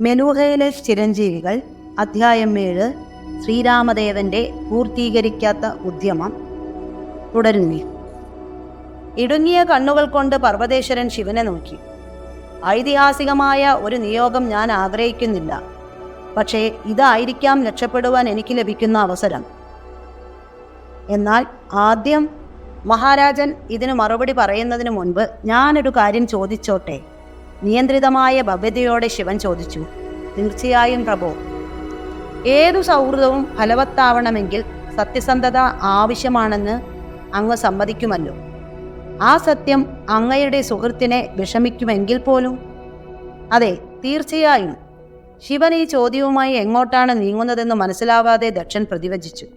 മെലൂഹയിലെ ചിരഞ്ജീവികൾ അധ്യായം 7 ശ്രീരാമദേവന്റെ പൂർത്തീകരിക്കാത്ത ഉദ്യമം തുടരുന്നു. ഇടുങ്ങിയ കണ്ണുകൾ കൊണ്ട് പർവ്വതേശ്വരൻ ശിവനെ നോക്കി. ഐതിഹാസികമായ ഒരു നിയോഗം ഞാൻ ആഗ്രഹിക്കുന്നില്ല, പക്ഷേ ഇതായിരിക്കാം രക്ഷപ്പെടുവാൻ എനിക്ക് ലഭിക്കുന്ന അവസരം. എന്നാൽ ആദ്യം മഹാരാജൻ ഇതിനു മറുപടി പറയുന്നതിന് മുൻപ് ഞാനൊരു കാര്യം ചോദിച്ചോട്ടെ? നിയന്ത്രിതമായ ഭവ്യതയോടെ ശിവൻ ചോദിച്ചു. തീർച്ചയായും പ്രഭോ. ഏതു സൗഹൃദവും ഫലവത്താവണമെങ്കിൽ സത്യസന്ധത ആവശ്യമാണെന്ന് അങ്ങ് സമ്മതിക്കുമല്ലോ. ആ സത്യം അങ്ങയുടെ സുഹൃത്തിനെ വിഷമിക്കുമെങ്കിൽ പോലും. അതെ, തീർച്ചയായും. ശിവൻ ഈ ചോദ്യവുമായി എങ്ങോട്ടാണ് നീങ്ങുന്നതെന്ന് മനസ്സിലാവാതെ ദക്ഷൻ പ്രതിവചിച്ചു.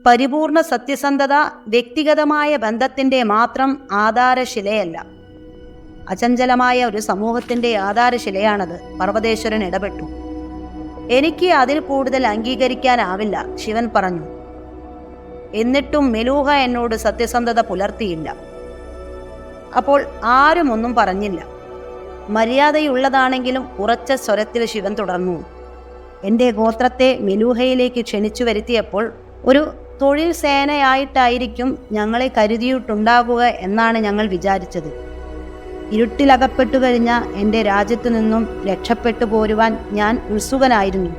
പരിപൂർണ സത്യസന്ധത വ്യക്തിഗതമായ ബന്ധത്തിൻ്റെ മാത്രം ആധാരശിലയല്ല, അചഞ്ചലമായ ഒരു സമൂഹത്തിൻ്റെ ആധാരശിലയാണത്. പർവ്വതേശ്വരൻ ഇടപെട്ടു. എനിക്ക് അതിൽ കൂടുതൽ അംഗീകരിക്കാനാവില്ല, ശിവൻ പറഞ്ഞു. എന്നിട്ടും മെലൂഹ എന്നോട് സത്യസന്ധത പുലർത്തിയില്ല. അപ്പോൾ ആരും ഒന്നും പറഞ്ഞില്ല. മര്യാദയുള്ളതാണെങ്കിലും ഉറച്ച സ്വരത്തിൽ ശിവൻ തുടർന്നു. എൻ്റെ ഗോത്രത്തെ മെലൂഹയിലേക്ക് ക്ഷണിച്ചു വരുത്തിയപ്പോൾ ഒരു തൊഴിൽ സേനയായിട്ടായിരിക്കും ഞങ്ങളെ കരുതിയിട്ടുണ്ടാകുക എന്നാണ് ഞങ്ങൾ വിചാരിച്ചത്. ഇരുട്ടിലകപ്പെട്ടു കഴിഞ്ഞ എൻ്റെ രാജ്യത്തു നിന്നും രക്ഷപ്പെട്ടു പോരുവാൻ ഞാൻ ഉത്സുകനായിരുന്നു.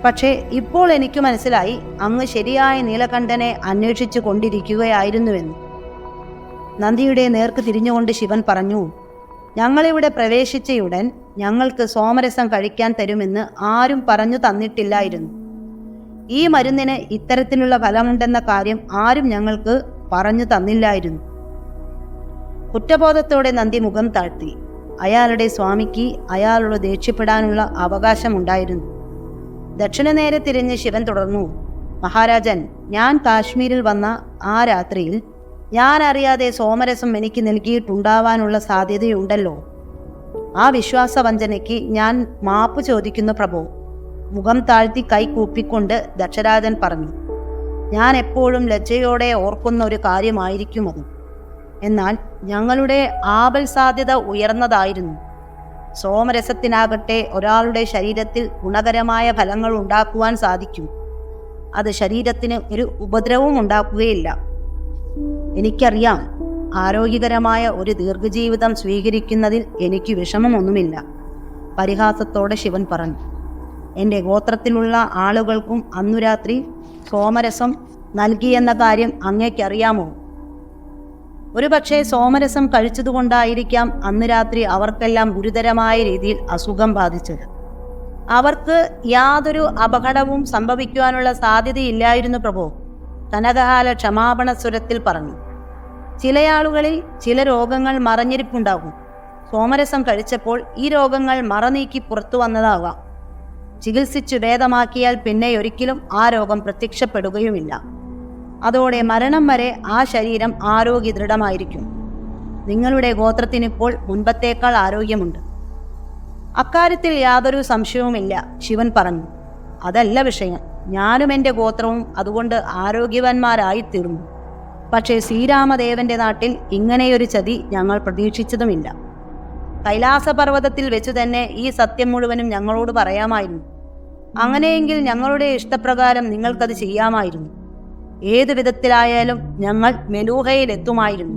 പക്ഷേ ഇപ്പോൾ എനിക്ക് മനസ്സിലായി, അങ്ങ് ശരിയായ നീലകണ്ഠനെ അന്വേഷിച്ചു കൊണ്ടിരിക്കുകയായിരുന്നുവെന്ന്. നന്ദിയുടെ നേർക്ക് തിരിഞ്ഞുകൊണ്ട് ശിവൻ പറഞ്ഞു, ഞങ്ങളിവിടെ പ്രവേശിച്ചയുടൻ ഞങ്ങൾക്ക് സോമരസം കഴിക്കാൻ തരുമെന്ന് ആരും പറഞ്ഞു തന്നിട്ടില്ലായിരുന്നു. ഈ മരുന്നിന് ഇത്തരത്തിലുള്ള ഫലമുണ്ടെന്ന കാര്യം ആരും ഞങ്ങൾക്ക് പറഞ്ഞു തന്നില്ലായിരുന്നു. കുറ്റബോധത്തോടെ നന്ദി മുഖം താഴ്ത്തി. അയാളുടെ സ്വാമിക്ക് അയാളോട് ദേഷ്യപ്പെടാനുള്ള അവകാശമുണ്ടായിരുന്നു. ദക്ഷിണ നേരെ തിരിഞ്ഞ് ശിവൻ തുടർന്നു. മഹാരാജൻ, ഞാൻ കാശ്മീരിൽ വന്ന ആ രാത്രിയിൽ ഞാൻ അറിയാതെ സോമരസം എനിക്ക് നൽകിയിട്ടുണ്ടാവാനുള്ള സാധ്യതയുണ്ടല്ലോ. ആ വിശ്വാസവഞ്ചനയ്ക്ക് ഞാൻ മാപ്പ് ചോദിക്കുന്നു പ്രഭു. മുഖം താഴ്ത്തി കൈ കൂപ്പിക്കൊണ്ട് ദക്ഷരാജൻ പറഞ്ഞു. ഞാൻ എപ്പോഴും ലജ്ജയോടെ ഓർക്കുന്ന ഒരു കാര്യമായിരിക്കും അത്. എന്നാൽ ഞങ്ങളുടെ ആപൽ സാധ്യത ഉയർന്നതായിരുന്നു. സോമരസത്തിനാകട്ടെ ഒരാളുടെ ശരീരത്തിൽ ഗുണകരമായ ഫലങ്ങൾ ഉണ്ടാക്കുവാൻ സാധിക്കും. അത് ശരീരത്തിന് ഒരു ഉപദ്രവവും ഉണ്ടാക്കുകയില്ല. എനിക്കറിയാം, ആരോഗ്യകരമായ ഒരു ദീർഘജീവിതം സ്വീകരിക്കുന്നതിൽ എനിക്ക് വിഷമമൊന്നുമില്ല, പരിഹാസത്തോടെ ശിവൻ പറഞ്ഞു. എൻ്റെ ഗോത്രത്തിലുള്ള ആളുകൾക്കും അന്നു രാത്രി സോമരസം നൽകിയെന്ന കാര്യം അങ്ങേക്കറിയാമോ? ഒരുപക്ഷെ സോമരസം കഴിച്ചതുകൊണ്ടായിരിക്കാം അന്ന് രാത്രി അവർക്കെല്ലാം ഗുരുതരമായ രീതിയിൽ അസുഖം ബാധിച്ചത്. അവർക്ക് യാതൊരു അപകടവും സംഭവിക്കുവാനുള്ള സാധ്യതയില്ലായിരുന്നു പ്രഭു, കനകഹാല ക്ഷമാപണ സ്വരത്തിൽ പറഞ്ഞു. ചിലയാളുകളിൽ ചില രോഗങ്ങൾ മറഞ്ഞിരിപ്പുണ്ടാകും. സോമരസം കഴിച്ചപ്പോൾ ഈ രോഗങ്ങൾ മറനീക്കി പുറത്തു വന്നതാകാം. ചികിത്സിച്ചു ഭേദമാക്കിയാൽ പിന്നെ ഒരിക്കലും ആ രോഗം പ്രത്യക്ഷപ്പെടുകയുമില്ല. അതോടെ മരണം വരെ ആ ശരീരം ആരോഗ്യദൃഢമായിരിക്കും. നിങ്ങളുടെ ഗോത്രത്തിനിപ്പോൾ മുൻപത്തേക്കാൾ ആരോഗ്യമുണ്ട്. അക്കാര്യത്തിൽ യാതൊരു സംശയവുമില്ല, ശിവൻ പറഞ്ഞു. അതല്ല വിഷയം. ഞാനും എൻ്റെ ഗോത്രവും അതുകൊണ്ട് ആരോഗ്യവാന്മാരായിത്തീർന്നു. പക്ഷേ ശ്രീരാമദേവന്റെ നാട്ടിൽ ഇങ്ങനെയൊരു ചതി ഞങ്ങൾ പ്രതീക്ഷിച്ചതുമില്ല. കൈലാസപർവ്വതത്തിൽ വെച്ചു തന്നെ ഈ സത്യം മുഴുവനും ഞങ്ങളോട് പറയാമായിരുന്നു. അങ്ങനെയെങ്കിൽ ഞങ്ങളുടെ ഇഷ്ടപ്രകാരം നിങ്ങൾക്കത് ചെയ്യാമായിരുന്നു. ഏതു വിധത്തിലായാലും ഞങ്ങൾ മെലൂഹയിലെത്തുമായിരുന്നു.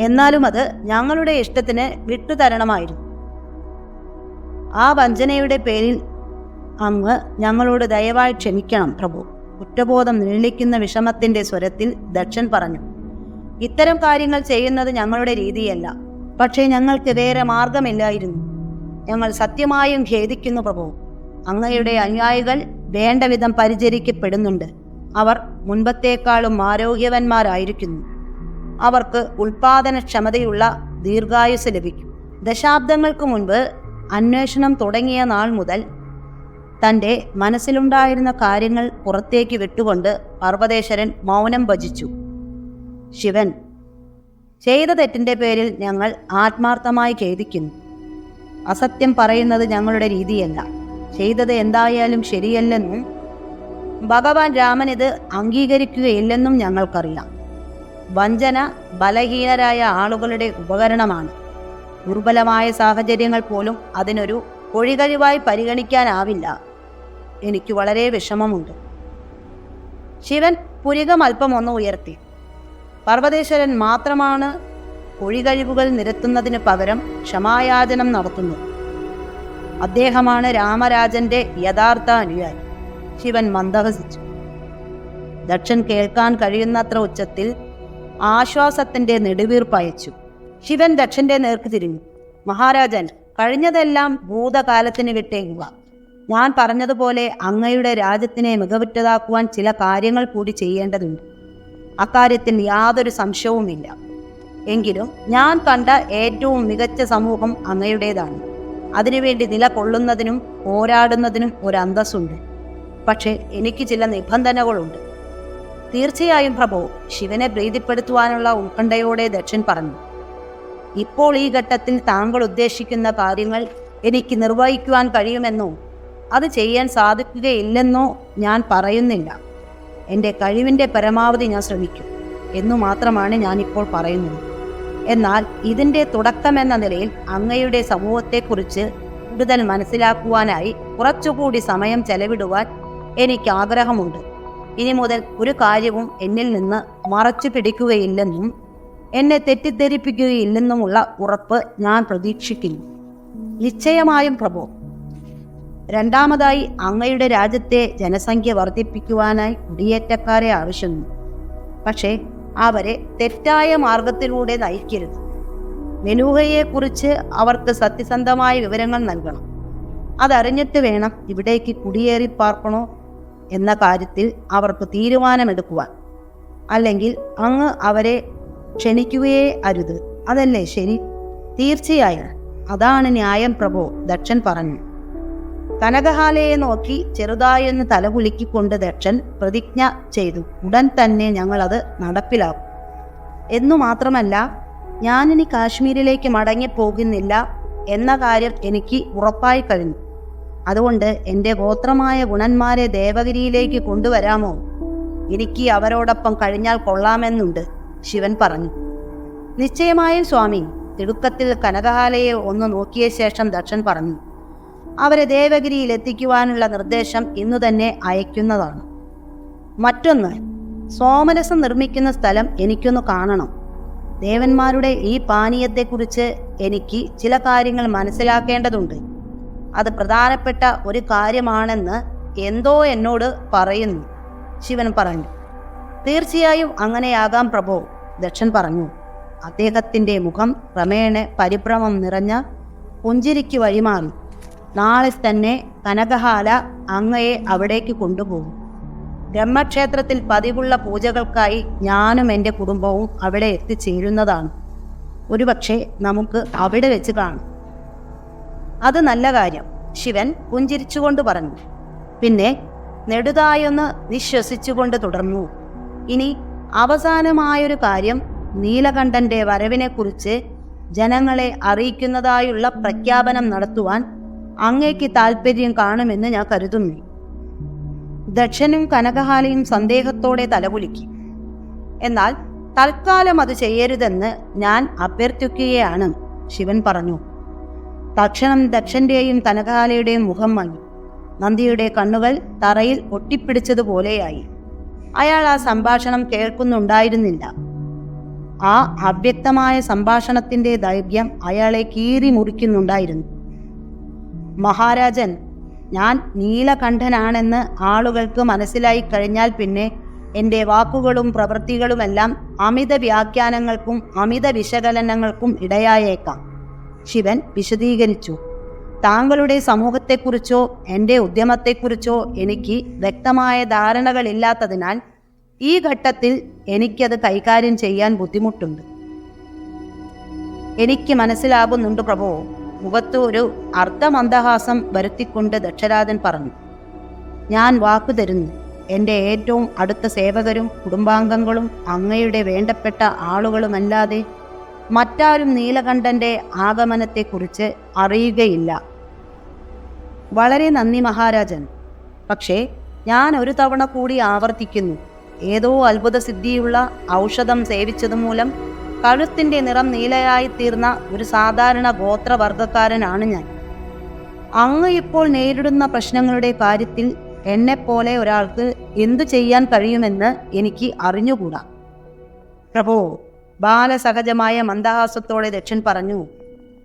എന്നാലും അത് ഞങ്ങളുടെ ഇഷ്ടത്തിന് വിട്ടുതരണമായിരുന്നു. ആ വഞ്ചനയുടെ പേരിൽ അങ്ങ് ഞങ്ങളോട് ദയവായി ക്ഷമിക്കണം പ്രഭു. കുറ്റബോധം നിഴലിക്കുന്ന വിഷമത്തിന്റെ സ്വരത്തിൽ ദക്ഷൻ പറഞ്ഞു. ഇത്തരം കാര്യങ്ങൾ ചെയ്യുന്നത് ഞങ്ങളുടെ രീതിയല്ല, പക്ഷേ ഞങ്ങൾക്ക് വേറെ മാർഗമില്ലായിരുന്നു. ഞങ്ങൾ സത്യമായും ഖേദിക്കുന്നു പ്രഭു. അങ്ങയുടെ അനുയായികൾ വേണ്ട വിധം പരിചരിക്കപ്പെടുന്നുണ്ട്. അവർ മുൻപത്തേക്കാളും ആരോഗ്യവാന്മാരായിരിക്കുന്നു. അവർക്ക് ഉൽപാദനക്ഷമതയുള്ള ദീർഘായുസ് ലഭിക്കും. ദശാബ്ദങ്ങൾക്ക് മുൻപ് അന്വേഷണം തുടങ്ങിയ നാൾ മുതൽ തൻ്റെ മനസ്സിലുണ്ടായിരുന്ന കാര്യങ്ങൾ പുറത്തേക്ക് വിട്ടുകൊണ്ട് പർവ്വതേശ്വരൻ മൗനം ഭജിച്ചു. ശിവൻ, ചെയ്ത തെറ്റിൻ്റെ പേരിൽ ഞങ്ങൾ ആത്മാർത്ഥമായി ഖേദിക്കുന്നു. അസത്യം പറയുന്നത് ഞങ്ങളുടെ രീതിയല്ല. ചെയ്തത് എന്തായാലും ശരിയല്ലെന്നും ഭഗവാൻ രാമൻ ഇത് അംഗീകരിക്കുകയില്ലെന്നും ഞങ്ങൾക്കറിയാം. വഞ്ചന ബലഹീനരായ ആളുകളുടെ ഉപകരണമാണ്. ദുർബലമായ സാഹചര്യങ്ങൾ പോലും അതിനൊരു ഒഴികഴിവായി പരിഗണിക്കാനാവില്ല. എനിക്ക് വളരെ വിഷമമുണ്ട്. ശിവൻ പുരികം അല്പം ഒന്ന് ഉയർത്തി. പർവ്വതേശ്വരൻ മാത്രമാണ് ഒഴികഴിവുകൾ നിരത്തുന്നതിന് പകരം ക്ഷമായാചനം നടത്തുന്നത്. അദ്ദേഹമാണ് രാമരാജന്റെ യഥാർത്ഥ അനുയായി. ശിവൻ മന്ദഹസിച്ചു. ദക്ഷൻ കേൾക്കാൻ കഴിയുന്നത്ര ഉച്ചത്തിൽ ആശ്വാസത്തിന്റെ നെടുവീർപ്പയച്ചു. ശിവൻ ദക്ഷന്റെ നേർക്ക് തിരിഞ്ഞു. മഹാരാജൻ, കഴിഞ്ഞതെല്ലാം ഭൂതകാലത്തിന് വിട്ടേക്കുക. ഞാൻ പറഞ്ഞതുപോലെ അങ്ങയുടെ രാജ്യത്തിനെ മികവുറ്റതാക്കുവാൻ ചില കാര്യങ്ങൾ കൂടി ചെയ്യേണ്ടതുണ്ട്. അക്കാര്യത്തിൽ യാതൊരു സംശയവുമില്ല. എങ്കിലും ഞാൻ കണ്ട ഏറ്റവും മികച്ച സമൂഹം അങ്ങയുടേതാണ്. അതിനുവേണ്ടി നിലകൊള്ളുന്നതിനും പോരാടുന്നതിനും ഒരു അന്തസ്സുണ്ട്. പക്ഷേ എനിക്ക് ചില നിബന്ധനകളുണ്ട്. തീർച്ചയായും പ്രഭു, ശിവനെ പ്രീതിപ്പെടുത്തുവാനുള്ള ഉത്കണ്ഠയോടെ ദക്ഷൻ പറഞ്ഞു. ഇപ്പോൾ ഈ ഘട്ടത്തിൽ താങ്കൾ ഉദ്ദേശിക്കുന്ന കാര്യങ്ങൾ എനിക്ക് നിർവഹിക്കുവാൻ കഴിയുമെന്നോ അത് ചെയ്യാൻ സാധിക്കുകയില്ലെന്നോ ഞാൻ പറയുന്നില്ല. എൻ്റെ കഴിവിൻ്റെ പരമാവധി ഞാൻ ശ്രമിക്കും എന്നു മാത്രമാണ് ഞാനിപ്പോൾ പറയുന്നത്. എന്നാൽ ഇതിൻ്റെ തുടക്കമെന്ന നിലയിൽ അങ്ങയുടെ സമൂഹത്തെക്കുറിച്ച് കൂടുതൽ മനസ്സിലാക്കുവാനായി കുറച്ചുകൂടി സമയം ചെലവിടുവാൻ എനിക്ക് ആഗ്രഹമുണ്ട്. ഇനി മുതൽ ഒരു കാര്യവും എന്നിൽ നിന്ന് മറച്ചു പിടിക്കുകയില്ലെന്നും എന്നെ തെറ്റിദ്ധരിപ്പിക്കുകയില്ലെന്നുമുള്ള ഉറപ്പ് ഞാൻ പ്രതീക്ഷിക്കുന്നു. നിശ്ചയമായും പ്രഭു. രണ്ടാമതായി, അങ്ങയുടെ രാജ്യത്തെ ജനസംഖ്യ വർദ്ധിപ്പിക്കുവാനായി കുടിയേറ്റക്കാരെ ആവശ്യമുണ്ട്. പക്ഷേ അവരെ തെറ്റായ മാർഗത്തിലൂടെ നയിക്കരുത്. മെലൂഹയെക്കുറിച്ച് അവർക്ക് സത്യസന്ധമായ വിവരങ്ങൾ നൽകണം. അതറിഞ്ഞിട്ട് വേണം ഇവിടേക്ക് കുടിയേറി പാർക്കണോ എന്ന കാര്യത്തിൽ അവർക്ക് തീരുമാനമെടുക്കുവാൻ. അല്ലെങ്കിൽ അങ്ങ് അവരെ ക്ഷണിക്കുകയേ അരുത്. അതല്ലേ ശരി? തീർച്ചയായും അതാണ് ന്യായം പ്രഭു, ദക്ഷൻ പറഞ്ഞു. കനകഹാലയെ നോക്കി ചെറുതായൊന്ന് തലകുലുക്കിക്കൊണ്ട് ദക്ഷൻ പ്രതിജ്ഞ ചെയ്തു. ഉടൻ തന്നെ ഞങ്ങളത് നടപ്പിലാക്കും. എന്നു മാത്രമല്ല, ഞാനിനി കാശ്മീരിലേക്ക് മടങ്ങിപ്പോകുന്നില്ല എന്ന കാര്യം എനിക്ക് ഉറപ്പായി കഴിഞ്ഞു. അതുകൊണ്ട് എൻ്റെ ഗോത്രമായ ഗുണന്മാരെ ദേവഗിരിയിലേക്ക് കൊണ്ടുവരാമോ? എനിക്ക് അവരോടൊപ്പം കഴിഞ്ഞാൽ കൊള്ളാമെന്നുണ്ട്, ശിവൻ പറഞ്ഞു. നിശ്ചയമായും സ്വാമി. തിടുക്കത്തിൽ കനകഹാലയെ ഒന്ന് നോക്കിയ ശേഷം ദക്ഷൻ പറഞ്ഞു. അവരെ ദേവഗിരിയിൽ എത്തിക്കുവാനുള്ള നിർദ്ദേശം ഇന്നു തന്നെ അയക്കുന്നതാണ്. മറ്റൊന്ന്, സോമരസം നിർമ്മിക്കുന്ന സ്ഥലം എനിക്കൊന്ന് കാണണം. ദേവന്മാരുടെ ഈ പാനീയത്തെക്കുറിച്ച് എനിക്ക് ചില കാര്യങ്ങൾ മനസ്സിലാക്കേണ്ടതുണ്ട്. അത് പ്രധാനപ്പെട്ട ഒരു കാര്യമാണെന്ന് എന്തോ എന്നോട് പറയുന്നു, ശിവൻ പറഞ്ഞു. തീർച്ചയായും അങ്ങനെയാകാം പ്രഭു, ദക്ഷൻ പറഞ്ഞു. അദ്ദേഹത്തിൻ്റെ മുഖം ക്രമേണ പരിഭ്രമം നിറഞ്ഞ പുഞ്ചിരിക്ക് വഴിമാറി. നാളെ തന്നെ കനകഹാല അങ്ങയെ അവിടേക്ക് കൊണ്ടുപോകും. ബ്രഹ്മക്ഷേത്രത്തിൽ പതിവുള്ള പൂജകൾക്കായി ഞാനും എൻ്റെ കുടുംബവും അവിടെ എത്തിച്ചേരുന്നതാണ്. ഒരുപക്ഷെ നമുക്ക് അവിടെ വെച്ച് കാണും. അത് നല്ല കാര്യം, ശിവൻ പുഞ്ചിരിച്ചുകൊണ്ട് പറഞ്ഞു. പിന്നെ നെടുതായൊന്ന് നിശ്വസിച്ചുകൊണ്ട് തുടർന്നു. ഇനി അവസാനമായൊരു കാര്യം, നീലകണ്ഠന്റെ വരവിനെക്കുറിച്ച് ജനങ്ങളെ അറിയിക്കുന്നതായുള്ള പ്രഖ്യാപനം നടത്തുവാൻ അങ്ങേക്ക് താല്പര്യം കാണുമെന്ന് ഞാൻ കരുതുന്നു. ദക്ഷനും കനകഹാലയും സന്ദേഹത്തോടെ തലകുലുക്കി. എന്നാൽ തൽക്കാലം അത് ചെയ്യരുതെന്ന് ഞാൻ അഭ്യർത്ഥിക്കുകയാണ്, ശിവൻ പറഞ്ഞു. തക്ഷണം ദക്ഷന്റെയും കനകഹാലയുടെയും മുഖം മങ്ങി. നന്ദിയുടെ കണ്ണുകൾ തറയിൽ ഒട്ടിപ്പിടിച്ചതുപോലെയായി. അയാൾ ആ സംഭാഷണം കേൾക്കുന്നുണ്ടായിരുന്നില്ല. ആ അവ്യക്തമായ സംഭാഷണത്തിന്റെ ദൈർഘ്യം അയാളെ കീറി മുറിക്കുന്നുണ്ടായിരുന്നു. മഹാരാജൻ, ഞാൻ നീലകണ്ഠനാണെന്ന് ആളുകൾക്ക് മനസ്സിലായി കഴിഞ്ഞാൽ പിന്നെ എൻ്റെ വാക്കുകളും പ്രവൃത്തികളുമെല്ലാം അമിത വ്യാഖ്യാനങ്ങൾക്കും അമിത വിശകലനങ്ങൾക്കും ഇടയായേക്കാം, ശിവൻ വിശദീകരിച്ചു. താങ്കളുടെ സമൂഹത്തെക്കുറിച്ചോ എൻ്റെ ഉദ്യമത്തെക്കുറിച്ചോ എനിക്ക് വ്യക്തമായ ധാരണകളില്ലാത്തതിനാൽ ഈ ഘട്ടത്തിൽ എനിക്കത് കൈകാര്യം ചെയ്യാൻ ബുദ്ധിമുട്ടുണ്ട്. എനിക്ക് മനസ്സിലാകുന്നുണ്ട് പ്രഭു, മുഖത്ത് ഒരു അർദ്ധമന്ദഹാസം വരുത്തിക്കൊണ്ട് ദക്ഷരാജൻ പറഞ്ഞു. ഞാൻ വാക്കു തരുന്നു, എൻ്റെ ഏറ്റവും അടുത്ത സേവകരും കുടുംബാംഗങ്ങളും അങ്ങയുടെ വേണ്ടപ്പെട്ട ആളുകളുമല്ലാതെ മറ്റാരും നീലകണ്ഠന്റെ ആഗമനത്തെക്കുറിച്ച് അറിയുകയില്ല. വളരെ നന്ദി മഹാരാജൻ. പക്ഷേ ഞാൻ ഒരു തവണ കൂടി ആവർത്തിക്കുന്നു, ഏതോ അത്ഭുത സിദ്ധിയുള്ള ഔഷധം സേവിച്ചതുമൂലം കഴുത്തിൻ്റെ നിറം നീലയായി തീർന്ന ഒരു സാധാരണ ഗോത്രവർഗക്കാരനാണ് ഞാൻ. അങ്ങ് ഇപ്പോൾ നേരിടുന്ന പ്രശ്നങ്ങളുടെ കാര്യത്തിൽ എന്നെപ്പോലെ ഒരാൾക്ക് എന്തു ചെയ്യാൻ കഴിയുമെന്ന് എനിക്ക് അറിഞ്ഞുകൂടാ. പ്രഭോ, ബാലസഹജമായ മന്ദഹാസത്തോടെ ദക്ഷൻ പറഞ്ഞു,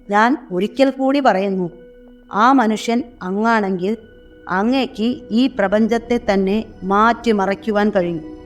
ഞാൻ ഒരിക്കൽ കൂടി പറയുന്നു, ആ മനുഷ്യൻ അങ്ങാണെങ്കിൽ അങ്ങേക്ക് ഈ പ്രപഞ്ചത്തെ തന്നെ മാറ്റിമറിക്കുവാൻ കഴിയും.